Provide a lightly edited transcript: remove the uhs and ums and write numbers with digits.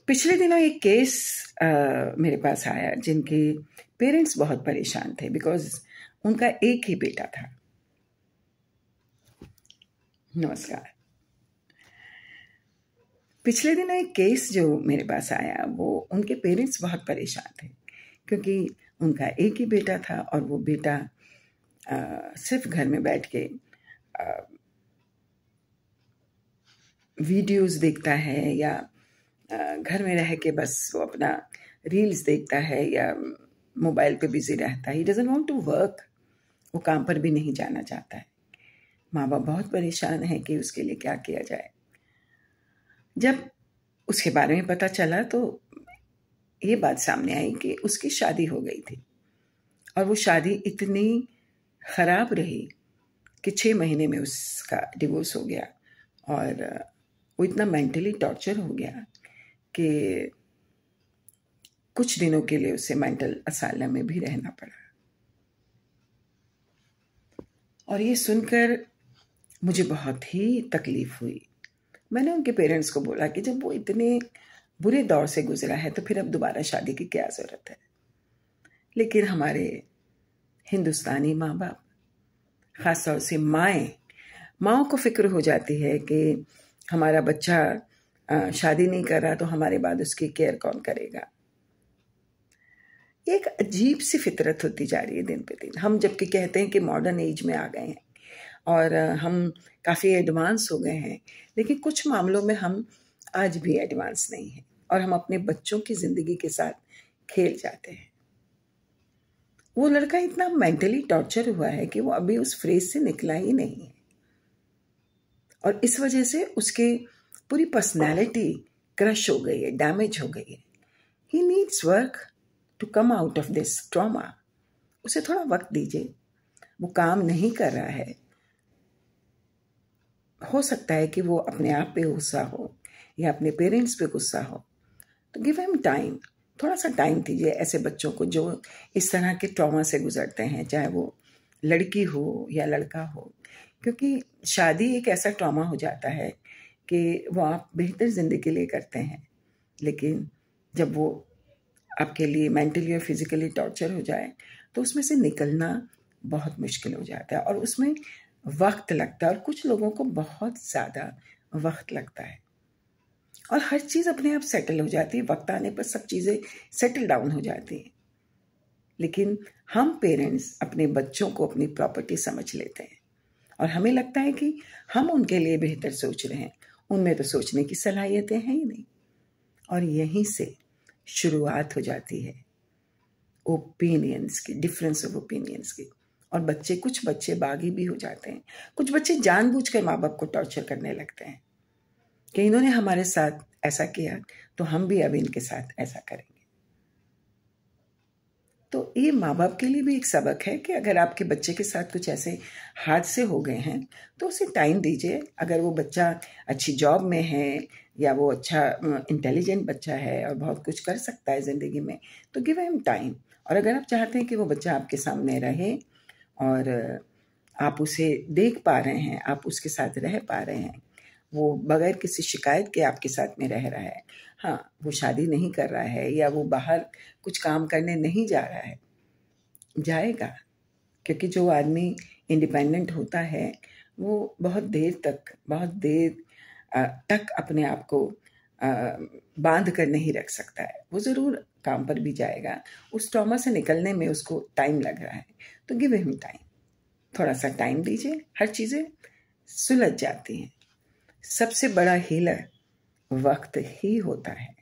पिछले दिनों एक केस मेरे पास आया जिनके पेरेंट्स बहुत परेशान थे बिकॉज उनका एक ही बेटा था। नमस्कार। पिछले दिनों एक केस जो मेरे पास आया वो उनके पेरेंट्स बहुत परेशान थे क्योंकि उनका एक ही बेटा था और वो बेटा सिर्फ घर में बैठ के वीडियोस देखता है या घर में रह के बस वो अपना रील्स देखता है या मोबाइल पे बिजी रहता है। He doesn't want to work. वो काम पर भी नहीं जाना चाहता है। माँ बाप बहुत परेशान हैं कि उसके लिए क्या किया जाए। जब उसके बारे में पता चला तो ये बात सामने आई कि उसकी शादी हो गई थी और वो शादी इतनी ख़राब रही कि 6 महीने में उसका डिवोर्स हो गया और वो इतना मेंटली टॉर्चर हो गया कि कुछ दिनों के लिए उसे मेंटल असाइलम में भी रहना पड़ा। और ये सुनकर मुझे बहुत ही तकलीफ हुई। मैंने उनके पेरेंट्स को बोला कि जब वो इतने बुरे दौर से गुजरा है तो फिर अब दोबारा शादी की क्या ज़रूरत है। लेकिन हमारे हिंदुस्तानी माँ बाप, ख़ासतौर से माँओं को फिक्र हो जाती है कि हमारा बच्चा शादी नहीं कर रहा तो हमारे बाद उसकी केयर कौन करेगा। एक अजीब सी फितरत होती जा रही है दिन पे दिन। हम जबकि कहते हैं कि मॉडर्न एज में आ गए हैं और हम काफ़ी एडवांस हो गए हैं, लेकिन कुछ मामलों में हम आज भी एडवांस नहीं हैं और हम अपने बच्चों की ज़िंदगी के साथ खेल जाते हैं। वो लड़का इतना मेंटली टॉर्चर हुआ है कि वो अभी उस फ्रेज से निकला ही नहीं है और इस वजह से उसके पूरी पर्सनैलिटी क्रश हो गई है, डैमेज हो गई है। He needs work to come out of this trauma. उसे थोड़ा वक्त दीजिए। वो काम नहीं कर रहा है। हो सकता है कि वो अपने आप पे गुस्सा हो या अपने पेरेंट्स पे गुस्सा हो, तो गिव हिम टाइम। थोड़ा सा टाइम दीजिए ऐसे बच्चों को जो इस तरह के ट्रॉमा से गुजरते हैं, चाहे वो लड़की हो या लड़का हो, क्योंकि शादी एक ऐसा ट्रॉमा हो जाता है कि वो आप बेहतर ज़िंदगी के लिए करते हैं, लेकिन जब वो आपके लिए मेंटली और फिज़िकली टॉर्चर हो जाए तो उसमें से निकलना बहुत मुश्किल हो जाता है और उसमें वक्त लगता है और कुछ लोगों को बहुत ज़्यादा वक्त लगता है और हर चीज़ अपने आप सेटल हो जाती है। वक्त आने पर सब चीज़ें सेटल डाउन हो जाती हैं, लेकिन हम पेरेंट्स अपने बच्चों को अपनी प्रॉपर्टी समझ लेते हैं और हमें लगता है कि हम उनके लिए बेहतर सोच रहे हैं। उनमें तो सोचने की सलाहियतें हैं ही नहीं और यहीं से शुरुआत हो जाती है ओपिनियंस की, डिफरेंस ऑफ ओपिनियंस की। और कुछ बच्चे बागी भी हो जाते हैं। कुछ बच्चे जानबूझकर माँ बाप को टॉर्चर करने लगते हैं कि इन्होंने हमारे साथ ऐसा किया तो हम भी अब इनके साथ ऐसा करेंगे। तो ये माँ बाप के लिए भी एक सबक है कि अगर आपके बच्चे के साथ कुछ ऐसे हादसे हो गए हैं तो उसे टाइम दीजिए। अगर वो बच्चा अच्छी जॉब में है या वो अच्छा इंटेलिजेंट बच्चा है और बहुत कुछ कर सकता है ज़िंदगी में, तो गिव हिम टाइम। और अगर आप चाहते हैं कि वो बच्चा आपके सामने रहे और आप उसे देख पा रहे हैं, आप उसके साथ रह पा रहे हैं, वो बगैर किसी शिकायत के आपके साथ में रह रहा है, हाँ वो शादी नहीं कर रहा है या वो बाहर कुछ काम करने नहीं जा रहा है, जाएगा। क्योंकि जो आदमी इंडिपेंडेंट होता है वो बहुत देर तक अपने आप को बांध कर नहीं रख सकता है। वो ज़रूर काम पर भी जाएगा। उस ट्रॉमा से निकलने में उसको टाइम लग रहा है, तो गिव हिम टाइम। थोड़ा सा टाइम दीजिए, हर चीज़ें सुलझ जाती हैं। सबसे बड़ा हीलर वक्त ही होता है।